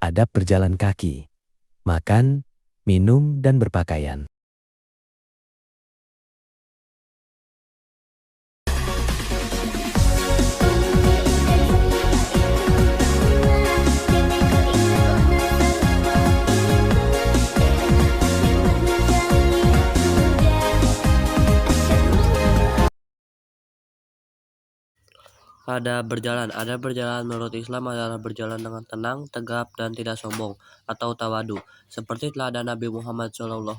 adab berjalan kaki, makan, minum, dan berpakaian. Adab berjalan menurut Islam adalah berjalan dengan tenang, tegap, dan tidak sombong atau tawadu. Seperti teladan Nabi Muhammad SAW,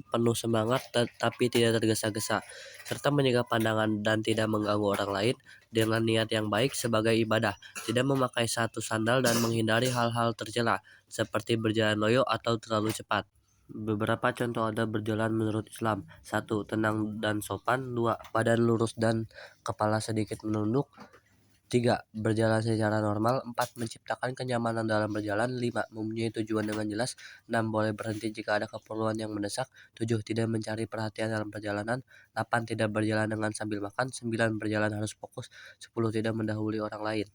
penuh semangat tetapi tidak tergesa-gesa, serta menjaga pandangan dan tidak mengganggu orang lain dengan niat yang baik sebagai ibadah. Tidak memakai satu sandal dan menghindari hal-hal tercela, seperti berjalan loyo atau terlalu cepat. Beberapa contoh adab berjalan menurut Islam. 1. Tenang dan sopan. 2. Badan lurus dan kepala sedikit menunduk. 3. Berjalan secara normal. 4. Menciptakan kenyamanan dalam berjalan. 5. Mempunyai tujuan dengan jelas. 6. Boleh berhenti jika ada keperluan yang mendesak. 7. Tidak mencari perhatian dalam perjalanan. 8. Tidak berjalan dengan sambil makan. 9. Berjalan harus fokus. 10. Tidak mendahului orang lain.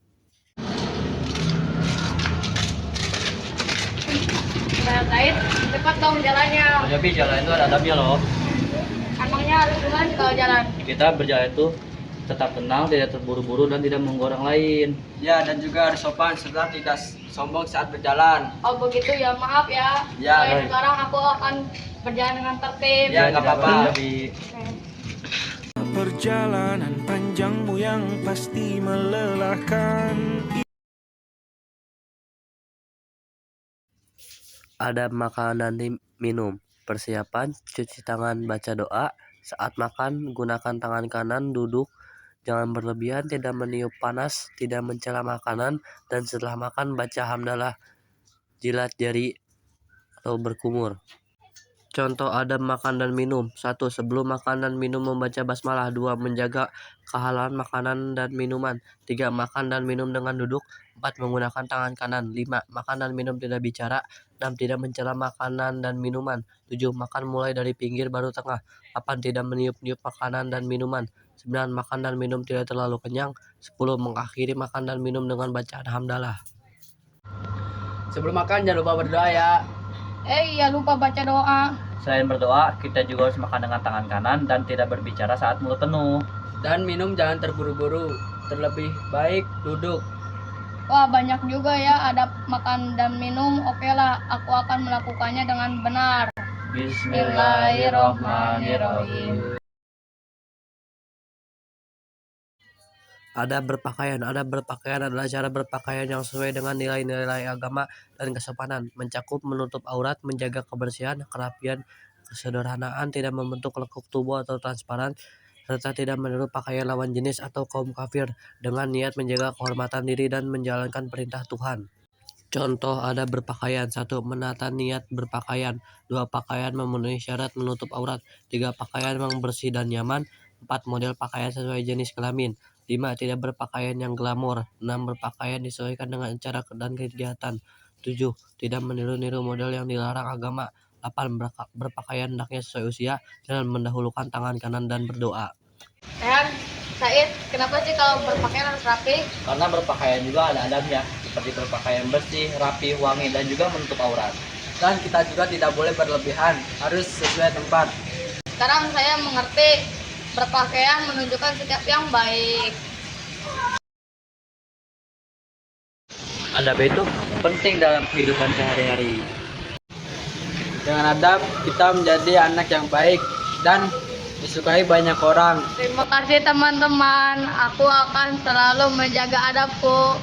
Said, cepat dong jalannya. Tapi jalan itu ada adabnya loh. Emangnya harus gimana kalau jalan? Kita berjalan itu tetap tenang, tidak terburu-buru, dan tidak mengganggu orang lain. Ya, dan juga harus sopan serta tidak sombong saat berjalan. Oh begitu ya, maaf ya. Ya, Mulai sekarang aku akan berjalan dengan tertib. Ya, nggak apa-apa. Perjalanan panjangmu yang pasti melelahkan. Adab makan dan minum. Persiapan, cuci tangan, baca doa. Saat makan, gunakan tangan kanan, duduk. Jangan berlebihan, tidak meniup panas, tidak mencela makanan, dan setelah makan baca hamdalah, jilat jari atau berkumur. Contoh adab makan dan minum. 1. Sebelum makan dan minum membaca basmalah. 2. Menjaga kehalalan makanan dan minuman. 3. Makan dan minum dengan duduk. 4. Menggunakan tangan kanan. 5. Makan dan minum tidak bicara. 6. Tidak mencela makanan dan minuman. 7. Makan mulai dari pinggir baru tengah. 8. Tidak meniup-niup makanan dan minuman. 9. Makan dan minum tidak terlalu kenyang. 10. Mengakhiri makan dan minum dengan bacaan hamdalah. Sebelum makan jangan lupa berdoa ya. Iya lupa baca doa. Selain berdoa, kita juga harus makan dengan tangan kanan dan tidak berbicara saat mulut penuh. Dan minum jangan terburu-buru. Terlebih baik duduk. Wah banyak juga ya adab makan dan minum. Oke lah, aku akan melakukannya dengan benar. Bismillahirrohmanirrohim. Adab berpakaian adalah cara berpakaian yang sesuai dengan nilai-nilai agama dan kesopanan, mencakup menutup aurat, menjaga kebersihan, kerapian, kesederhanaan, tidak membentuk lekuk tubuh atau transparan, serta tidak meniru pakaian lawan jenis atau kaum kafir, dengan niat menjaga kehormatan diri dan menjalankan perintah Tuhan. Contoh adab berpakaian. 1. Menata niat berpakaian. 2. Pakaian memenuhi syarat menutup aurat. 3. Pakaian yang bersih dan nyaman. 4. Model pakaian sesuai jenis kelamin. 5. Tidak berpakaian yang glamor. 6. Berpakaian disesuaikan dengan acara dan kegiatan. 7. Tidak meniru-niru model yang dilarang agama. 8. Berpakaian hendaknya sesuai usia dan mendahulukan tangan kanan dan berdoa. Said, kenapa sih kalau berpakaian harus rapi? Karena berpakaian juga ada adabnya, seperti berpakaian bersih, rapi, wangi, dan juga menutup aurat. Dan kita juga tidak boleh berlebihan. Harus sesuai tempat. Sekarang saya mengerti, berpakaian menunjukkan sikap yang baik. Adab itu penting dalam kehidupan sehari-hari. Dengan adab kita menjadi anak yang baik dan disukai banyak orang. Terima kasih teman-teman, aku akan selalu menjaga adabku.